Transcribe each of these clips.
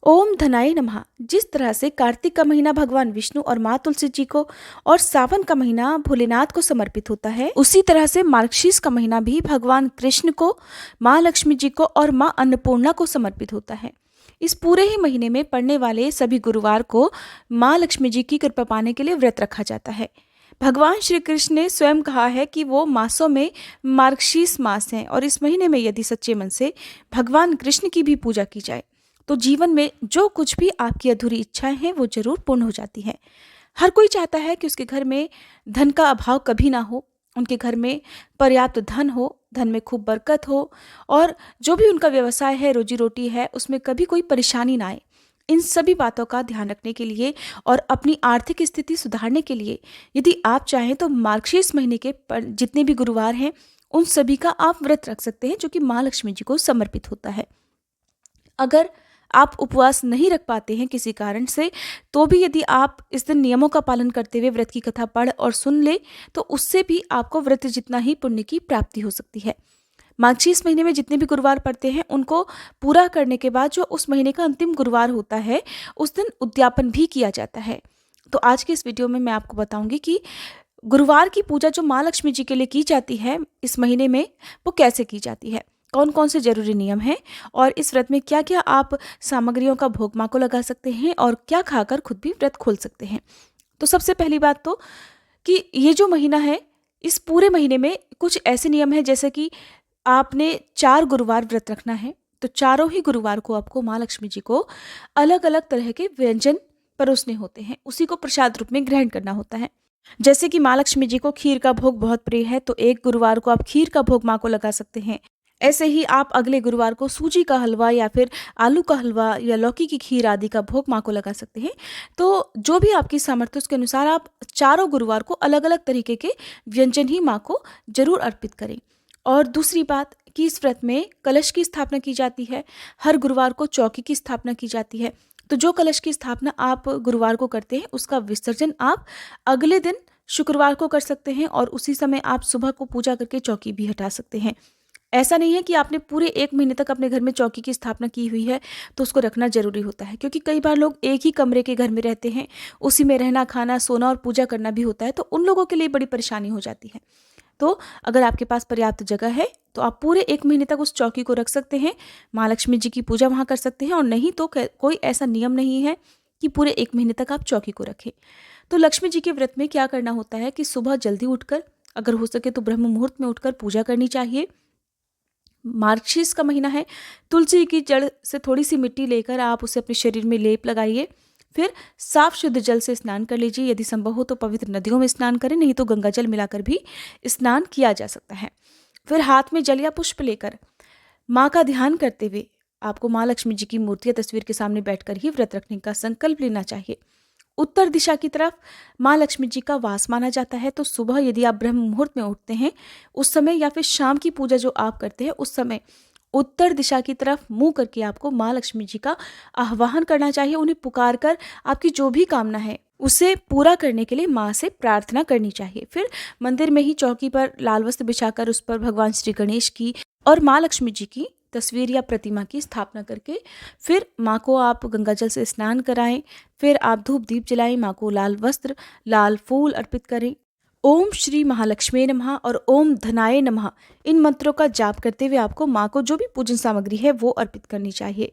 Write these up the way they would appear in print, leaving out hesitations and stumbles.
ओम धनाय नमः। जिस तरह से कार्तिक का महीना भगवान विष्णु और माँ तुलसी जी को और सावन का महीना भोलेनाथ को समर्पित होता है, उसी तरह से मार्गशीर्ष का महीना भी भगवान कृष्ण को, माँ लक्ष्मी जी को और माँ अन्नपूर्णा को समर्पित होता है। इस पूरे ही महीने में पड़ने वाले सभी गुरुवार को माँ लक्ष्मी जी की कृपा पाने के लिए व्रत रखा जाता है। भगवान श्री कृष्ण ने स्वयं कहा है कि वो मासों में मार्गशीर्ष मास है और इस महीने में यदि सच्चे मन से भगवान कृष्ण की भी पूजा की जाए तो जीवन में जो कुछ भी आपकी अधूरी इच्छाएं हैं वो जरूर पूर्ण हो जाती हैं। हर कोई चाहता है कि उसके घर में धन का अभाव कभी ना हो, उनके घर में पर्याप्त धन हो, धन में खूब बरकत हो और जो भी उनका व्यवसाय है, रोजी रोटी है, उसमें कभी कोई परेशानी ना आए। इन सभी बातों का ध्यान रखने के लिए और अपनी आर्थिक स्थिति सुधारने के लिए यदि आप चाहें तो मार्गशीर्ष महीने के जितने भी गुरुवार हैं उन सभी का आप व्रत रख सकते हैं, जो कि माँ लक्ष्मी जी को समर्पित होता है। अगर आप उपवास नहीं रख पाते हैं किसी कारण से, तो भी यदि आप इस दिन नियमों का पालन करते हुए व्रत की कथा पढ़ और सुन ले तो उससे भी आपको व्रत जितना ही पुण्य की प्राप्ति हो सकती है। मार्गशीर्ष महीने में जितने भी गुरुवार पड़ते हैं उनको पूरा करने के बाद जो उस महीने का अंतिम गुरुवार होता है उस दिन उद्यापन भी किया जाता है। तो आज के इस वीडियो में मैं आपको बताऊंगी कि गुरुवार की पूजा जो माँ लक्ष्मी जी के लिए की जाती है इस महीने में वो कैसे की जाती है, कौन कौन से जरूरी नियम हैं और इस व्रत में क्या क्या आप सामग्रियों का भोग माँ को लगा सकते हैं और क्या खाकर खुद भी व्रत खोल सकते हैं। तो सबसे पहली बात तो कि ये जो महीना है इस पूरे महीने में कुछ ऐसे नियम हैं, जैसे कि आपने 4 गुरुवार व्रत रखना है तो चारों ही गुरुवार को आपको माँ लक्ष्मी जी को अलग अलग तरह के व्यंजन परोसने होते हैं, उसी को प्रसाद रूप में ग्रहण करना होता है। जैसे कि माँ लक्ष्मी जी को खीर का भोग बहुत प्रिय है तो एक गुरुवार को आप खीर का भोग माँ को लगा सकते हैं। ऐसे ही आप अगले गुरुवार को सूजी का हलवा या फिर आलू का हलवा या लौकी की खीर आदि का भोग माँ को लगा सकते हैं। तो जो भी आपकी सामर्थ्य उसके अनुसार आप चारों गुरुवार को अलग अलग तरीके के व्यंजन ही माँ को जरूर अर्पित करें। और दूसरी बात कि इस व्रत में कलश की स्थापना की जाती है, हर गुरुवार को चौकी की स्थापना की जाती है। तो जो कलश की स्थापना आप गुरुवार को करते हैं उसका विसर्जन आप अगले दिन शुक्रवार को कर सकते हैं और उसी समय आप सुबह को पूजा करके चौकी भी हटा सकते हैं। ऐसा नहीं है कि आपने पूरे 1 महीने तक अपने घर में चौकी की स्थापना की हुई है तो उसको रखना जरूरी होता है, क्योंकि कई बार लोग एक ही कमरे के घर में रहते हैं, उसी में रहना, खाना, सोना और पूजा करना भी होता है, तो उन लोगों के लिए बड़ी परेशानी हो जाती है। तो अगर आपके पास पर्याप्त जगह है तो आप पूरे 1 महीने तक उस चौकी को रख सकते हैं, माँ लक्ष्मी जी की पूजा वहाँ कर सकते हैं। और नहीं तो कोई ऐसा नियम नहीं है कि पूरे 1 महीने तक आप चौकी को रखें। तो लक्ष्मी जी के व्रत में क्या करना होता है कि सुबह जल्दी उठकर, अगर हो सके तो ब्रह्म मुहूर्त में उठकर पूजा करनी चाहिए। मार्गशीर्ष का महीना है, तुलसी की जड़ से थोड़ी सी मिट्टी लेकर आप उसे अपने शरीर में लेप लगाइए। फिर साफ शुद्ध जल से स्नान कर लीजिए, यदि संभव हो तो पवित्र नदियों में स्नान करें, नहीं तो गंगा जल मिलाकर भी स्नान किया जा सकता है। फिर हाथ में जल या पुष्प लेकर माँ का ध्यान करते हुए आपको माँ लक्ष्मी जी की मूर्ति या तस्वीर के सामने बैठकर ही व्रत रखने का संकल्प लेना चाहिए। उत्तर दिशा की तरफ माँ लक्ष्मी जी का वास माना जाता है, तो सुबह यदि आप ब्रह्म मुहूर्त में उठते हैं उस समय या फिर शाम की पूजा जो आप करते हैं उस समय उत्तर दिशा की तरफ मुंह करके आपको माँ लक्ष्मी जी का आह्वान करना चाहिए। उन्हें पुकार कर आपकी जो भी कामना है उसे पूरा करने के लिए माँ से प्रार्थना करनी चाहिए। फिर मंदिर में ही चौकी पर लाल वस्त्र बिछाकर उस पर भगवान श्री गणेश की और माँ लक्ष्मी जी की तस्वीर या प्रतिमा की स्थापना करके फिर माँ को आप गंगा जल से स्नान कराएं। फिर आप धूप दीप जलाएं, माँ को लाल वस्त्र, लाल फूल अर्पित करें। ओम श्री महालक्ष्मी नमः और ओम धनाय नमः इन मंत्रों का जाप करते हुए आपको माँ को जो भी पूजन सामग्री है वो अर्पित करनी चाहिए।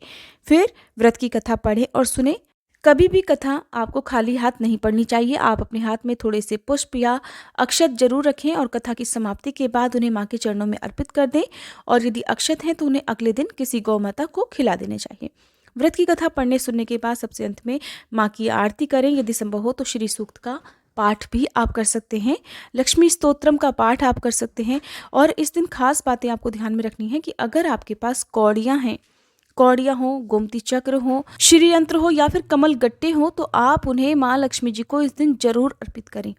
फिर व्रत की कथा पढ़ें और सुने। कभी भी कथा आपको खाली हाथ नहीं पढ़नी चाहिए, आप अपने हाथ में थोड़े से पुष्प या अक्षत जरूर रखें और कथा की समाप्ति के बाद उन्हें माँ के चरणों में अर्पित कर दें। और यदि अक्षत हैं तो उन्हें अगले दिन किसी गौ माता को खिला देने चाहिए। व्रत की कथा पढ़ने सुनने के बाद सबसे अंत में माँ की आरती करें, यदि संभव हो तो श्री सूक्त का पाठ भी आप कर सकते हैं, लक्ष्मी स्तोत्रम का पाठ आप कर सकते हैं। और इस दिन खास बातें आपको ध्यान में रखनी है कि अगर आपके पास कौड़ियाँ हैं, कौड़ियाँ हो, गोमती चक्र हो, श्री यंत्र हो या फिर कमल गट्टे हो तो आप उन्हें माँ लक्ष्मी जी को इस दिन जरूर अर्पित करें।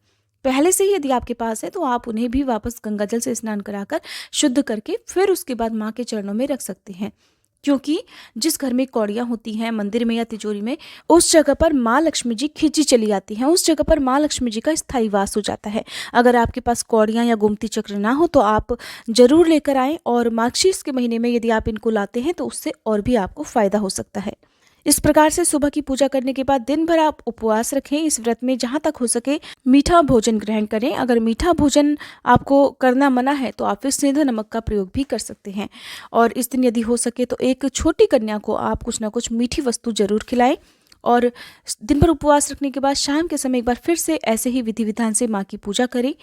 पहले से ही यदि आपके पास है तो आप उन्हें भी वापस गंगा जल से स्नान कराकर शुद्ध करके फिर उसके बाद माँ के चरणों में रख सकते हैं, क्योंकि जिस घर में कौड़ियाँ होती हैं मंदिर में या तिजोरी में, उस जगह पर माँ लक्ष्मी जी खींची चली आती हैं, उस जगह पर माँ लक्ष्मी जी का स्थायी वास हो जाता है। अगर आपके पास कौड़ियाँ या गोमती चक्र ना हो तो आप जरूर लेकर आएं और मार्गशीर्ष के महीने में यदि आप इनको लाते हैं तो उससे और भी आपको फायदा हो सकता है। इस प्रकार से सुबह की पूजा करने के बाद दिन भर आप उपवास रखें। इस व्रत में जहाँ तक हो सके मीठा भोजन ग्रहण करें। अगर मीठा भोजन आपको करना मना है तो आप फिर सेंधा नमक का प्रयोग भी कर सकते हैं। और इस दिन यदि हो सके तो एक छोटी कन्या को आप कुछ ना कुछ मीठी वस्तु जरूर खिलाएं। और दिन भर उपवास रखने के बाद शाम के समय एक बार फिर से ऐसे ही विधि विधान से माँ की पूजा करें।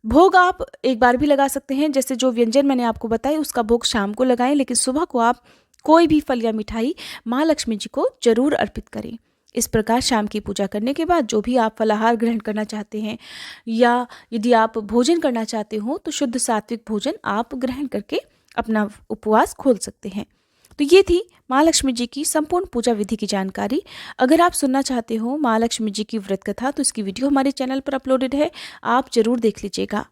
भोग आप एक बार भी लगा सकते हैं, जैसे जो व्यंजन मैंने आपको बताए उसका भोग शाम को लगाएं, लेकिन सुबह को आप कोई भी फल या मिठाई माँ लक्ष्मी जी को जरूर अर्पित करें। इस प्रकार शाम की पूजा करने के बाद जो भी आप फलाहार ग्रहण करना चाहते हैं या यदि आप भोजन करना चाहते हो तो शुद्ध सात्विक भोजन आप ग्रहण करके अपना उपवास खोल सकते हैं। तो ये थी माँ लक्ष्मी जी की संपूर्ण पूजा विधि की जानकारी। अगर आप सुनना चाहते हो माँ लक्ष्मी जी की व्रत कथा तो इसकी वीडियो हमारे चैनल पर अपलोडेड है, आप जरूर देख लीजिएगा।